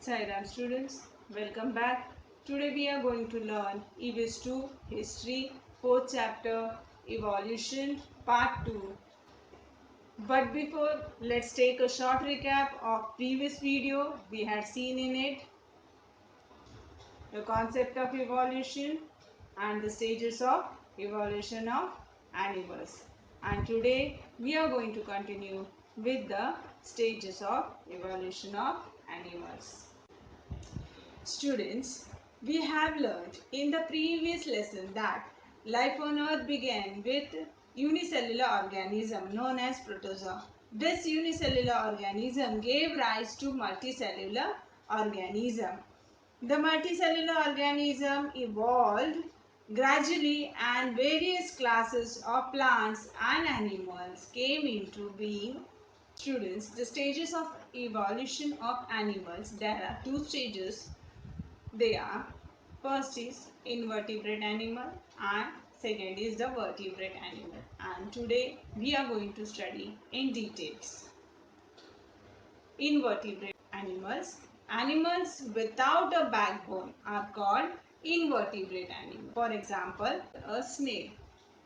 Sai Ram students, welcome back. Today we are going to learn EVS 2 History 4th chapter Evolution Part 2. But before, let's take a short recap of previous video. We had seen in it the concept of evolution and the stages of evolution of animals. And today we are going to continue with the stages of evolution of animals. Students, we have learned in the previous lesson that life on earth began with unicellular organism known as protozoa. This unicellular organism gave rise to multicellular organism. The multicellular organism evolved gradually and various classes of plants and animals came into being. Students, the stages of evolution of animals, there are two stages. They are, first is invertebrate animal and second is the vertebrate animal. And today we are going to study in details. Invertebrate animals. Animals without a backbone are called invertebrate animals. For example, a snail.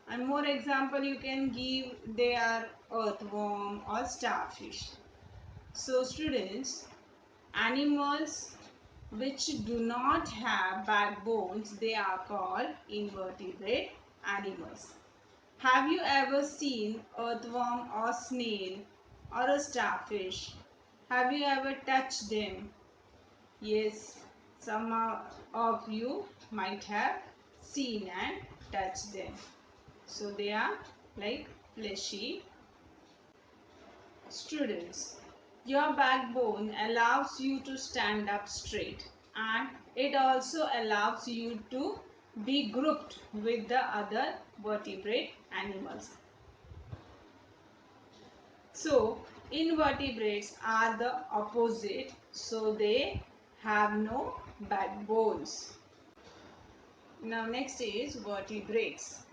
And more example you can give, they are earthworm or starfish. So students, animals which do not have backbones, they are called invertebrate animals. Have you ever seen earthworm or snail or a starfish? Have you ever touched them? Yes, some of you might have seen and touched them. So they are like fleshy. Students, your backbone allows you to stand up straight and it also allows you to be grouped with the other vertebrate animals. So, invertebrates are the opposite, so they have no backbones. Now next is vertebrates.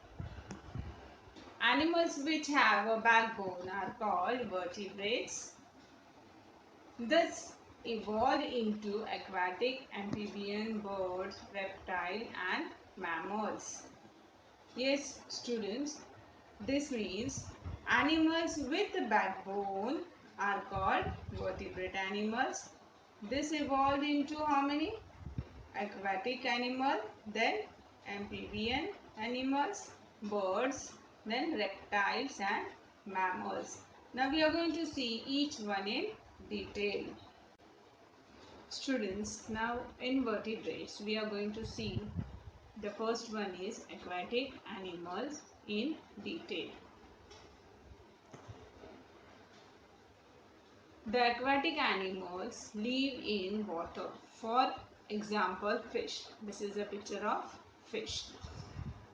Animals which have a backbone are called vertebrates. This evolved into aquatic, amphibian, birds, reptile and mammals. Yes, students, this means animals with a backbone are called vertebrate animals. This evolved into how many? Aquatic animal, then amphibian animals, birds, then reptiles and mammals. Now we are going to see each one in detail. Students, now in vertebrates we are going to see the first one is aquatic animals in detail. The aquatic animals live in water. For example, fish. This is a picture of fish.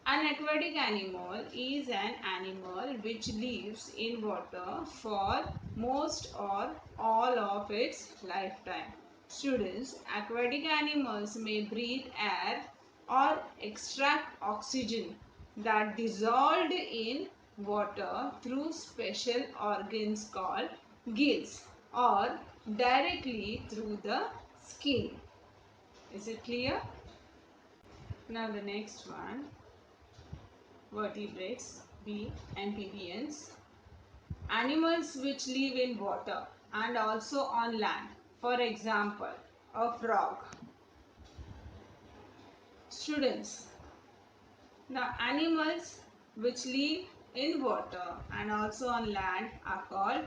An aquatic animal is an animal which lives in water for most or all of its lifetime. Students, aquatic animals may breathe air or extract oxygen that dissolved in water through special organs called gills or directly through the skin. Is it clear? Now the next one. Vertebrates, be amphibians, animals which live in water and also on land. For example, a frog. Students, now animals which live in water and also on land are called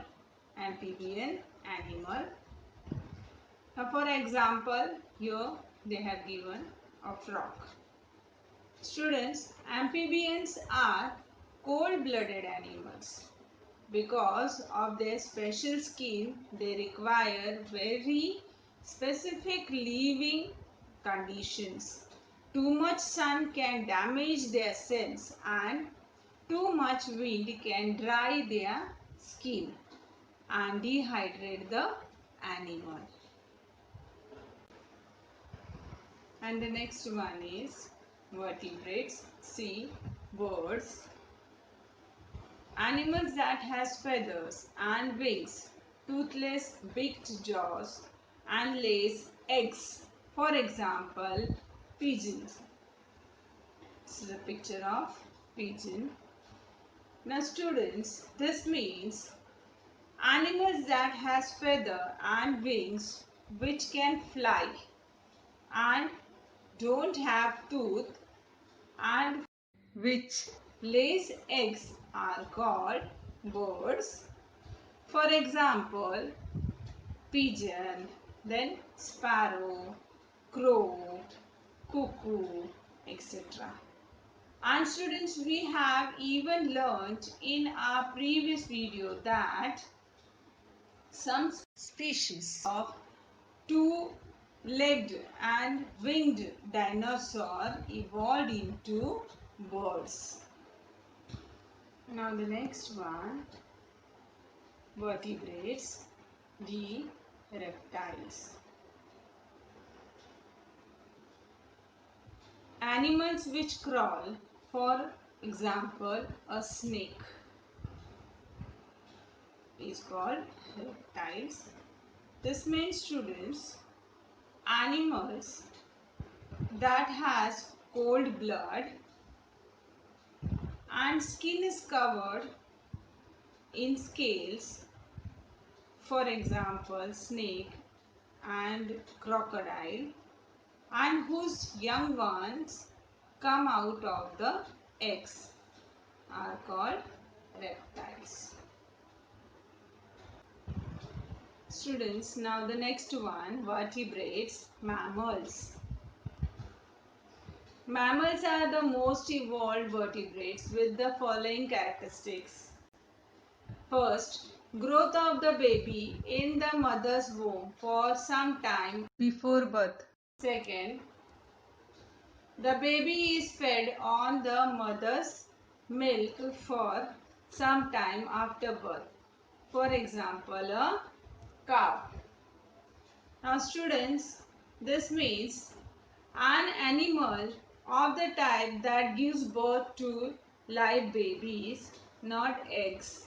amphibian animal. Now for example, here they have given a frog. Students, amphibians are cold-blooded animals. Because of their special skin, they require very specific living conditions. Too much sun can damage their cells and too much wind can dry their skin and dehydrate the animal. And the next one is vertebrates. See, birds. Animals that has feathers and wings, toothless beaked jaws and lays eggs. For example, pigeons. This is a picture of pigeon. Now students, this means animals that has feather and wings which can fly and don't have tooth and which lays eggs are called birds. For example, pigeon, then sparrow, crow, cuckoo, etc. And students, we have even learnt in our previous video that some species of two-legged and winged dinosaur evolved into birds. Now the next one, vertebrates, the reptiles. Animals which crawl, for example, a snake is called reptiles. This means students, animals that has cold blood and skin is covered in scales, for example snake and crocodile, and whose young ones come out of the eggs are called reptiles. Students, now the next one, vertebrates, mammals. Mammals are the most evolved vertebrates with the following characteristics. First, growth of the baby in the mother's womb for some time before birth. Second, the baby is fed on the mother's milk for some time after birth. For example, a cow. Now students, this means an animal of the type that gives birth to live babies, not eggs,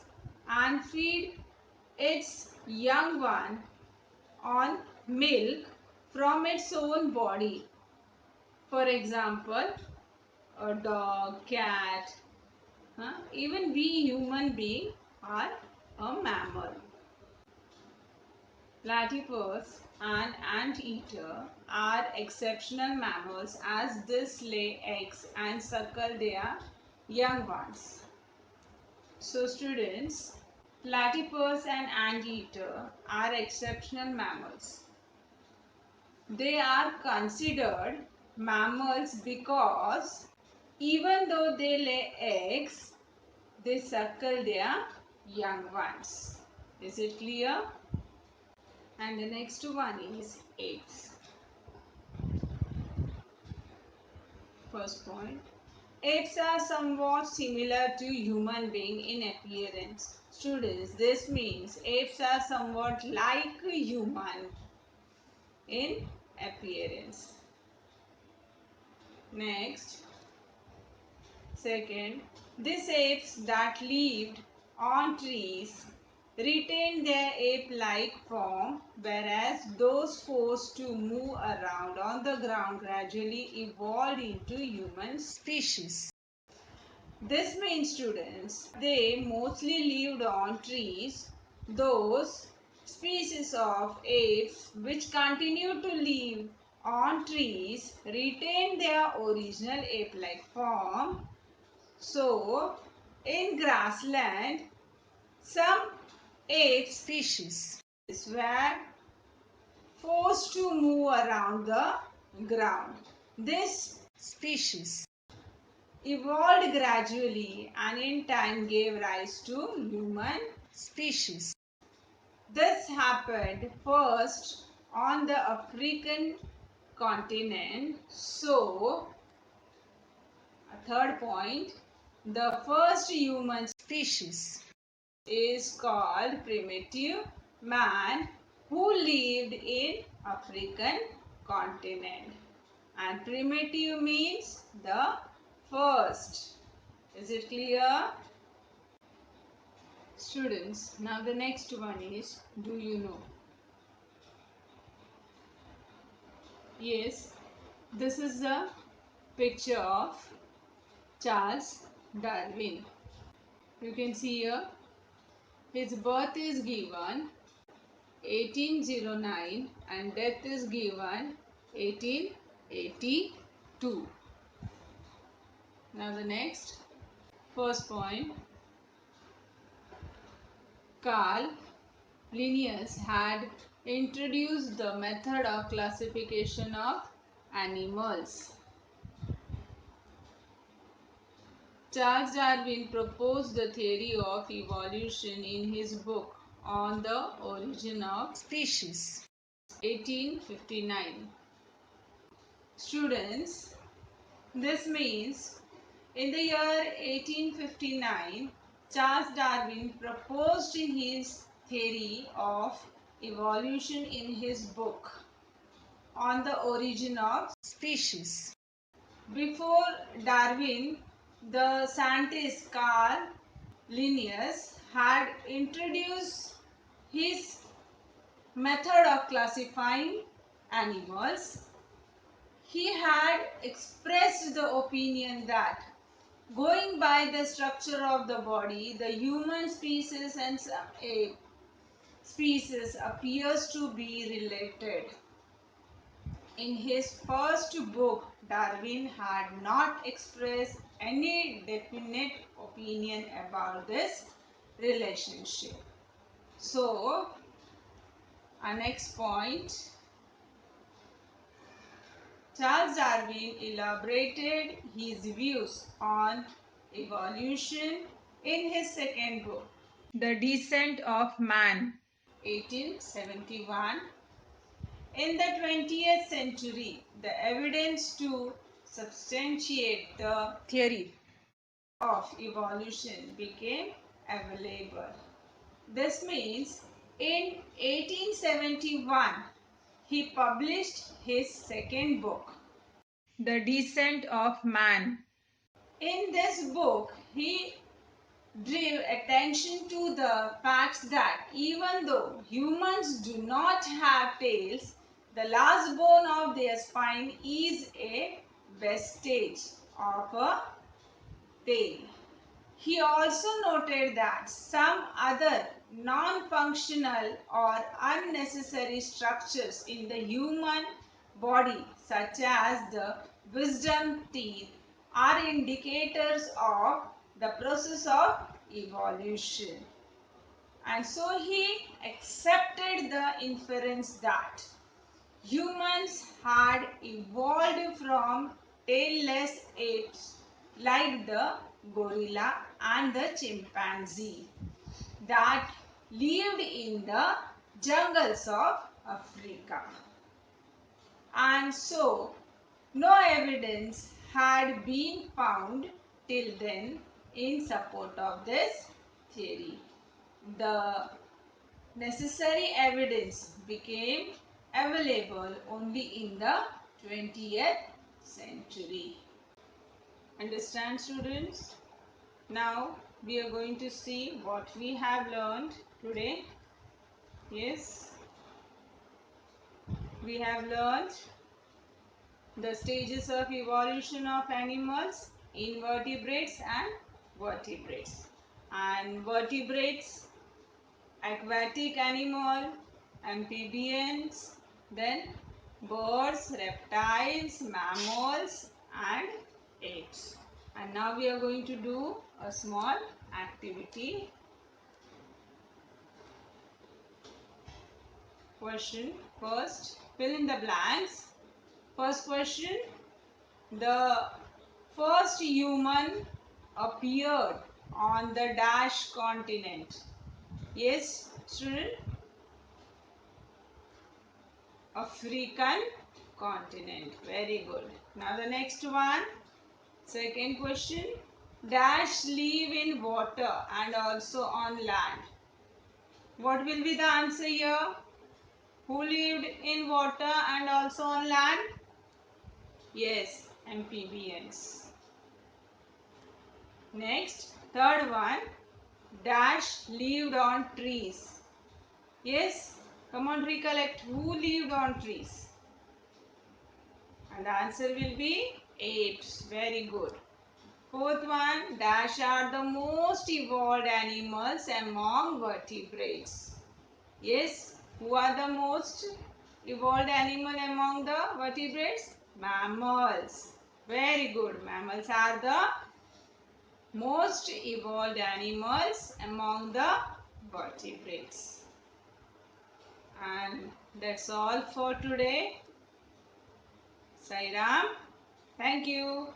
and feed its young one on milk from its own body. For example, a dog, cat, even we human beings are a mammal. Platypus and anteater are exceptional mammals as these lay eggs and suckle their young ones. So students, platypus and anteater are exceptional mammals. They are considered mammals because even though they lay eggs, they suckle their young ones. Is it clear? And the next one is apes. First point, apes are somewhat similar to human being in appearance. Students, this means apes are somewhat like human in appearance. Next, second, these apes that lived on trees retained their ape-like form, whereas those forced to move around on the ground gradually evolved into human species. This means students, they mostly lived on trees. Those species of apes which continue to live on trees retain their original ape-like form. So, in grassland, some ape species were forced to move around the ground. This species evolved gradually and in time gave rise to human species. This happened first on the African continent. So, a third point, the first human species is called primitive man who lived in African continent. And primitive means the first. Is it clear? Students, now the next one is, do you know? Yes, this is the picture of Charles Darwin. You can see here his birth is given 1809 and death is given 1882. Now the next, first point, Carl Linnaeus had introduced the method of classification of animals. Charles Darwin proposed the theory of evolution in his book On the Origin of Species, 1859. Students, this means in the year 1859, Charles Darwin proposed his theory of evolution in his book On the Origin of Species. Before Darwin, the scientist Carl Linnaeus had introduced his method of classifying animals. He had expressed the opinion that going by the structure of the body, the human species and some ape species appears to be related. In his first book, Darwin had not expressed any definite opinion about this relationship. So, our next point, Charles Darwin elaborated his views on evolution in his second book, The Descent of Man, 1871. In the 20th century, the evidence to substantiate the theory of evolution became available. This means in 1871, he published his second book, The Descent of Man. In this book, he drew attention to the fact that even though humans do not have tails, the last bone of their spine is a vestige of a tail. He also noted that some other non-functional or unnecessary structures in the human body, such as the wisdom teeth, are indicators of the process of evolution. And so he accepted the inference that humans had evolved from tailless apes like the gorilla and the chimpanzee that lived in the jungles of Africa. And so, no evidence had been found till then in support of this theory. The necessary evidence became available only in the 20th century. Understand, students? Now we are going to see what we have learned today. Yes, we have learned the stages of evolution of animals, invertebrates and vertebrates. And vertebrates, aquatic animal, amphibians, then birds, reptiles, mammals and apes. And now we are going to do a small activity. Question first, fill in the blanks. First question, the first human appeared on the dash continent. Yes, student? African continent. Very good. Now the next one. Second question. Dash live in water and also on land. What will be the answer here? Who lived in water and also on land? Yes, amphibians. Next, third one. Dash lived on trees. Yes, come on, recollect who lived on trees. And the answer will be apes. Very good. Fourth one, dash are the most evolved animals among vertebrates. Yes, who are the most evolved animal among the vertebrates? Mammals. Very good. Mammals are the most evolved animals among the vertebrates. And that's all for today. Sai Ram. Thank you.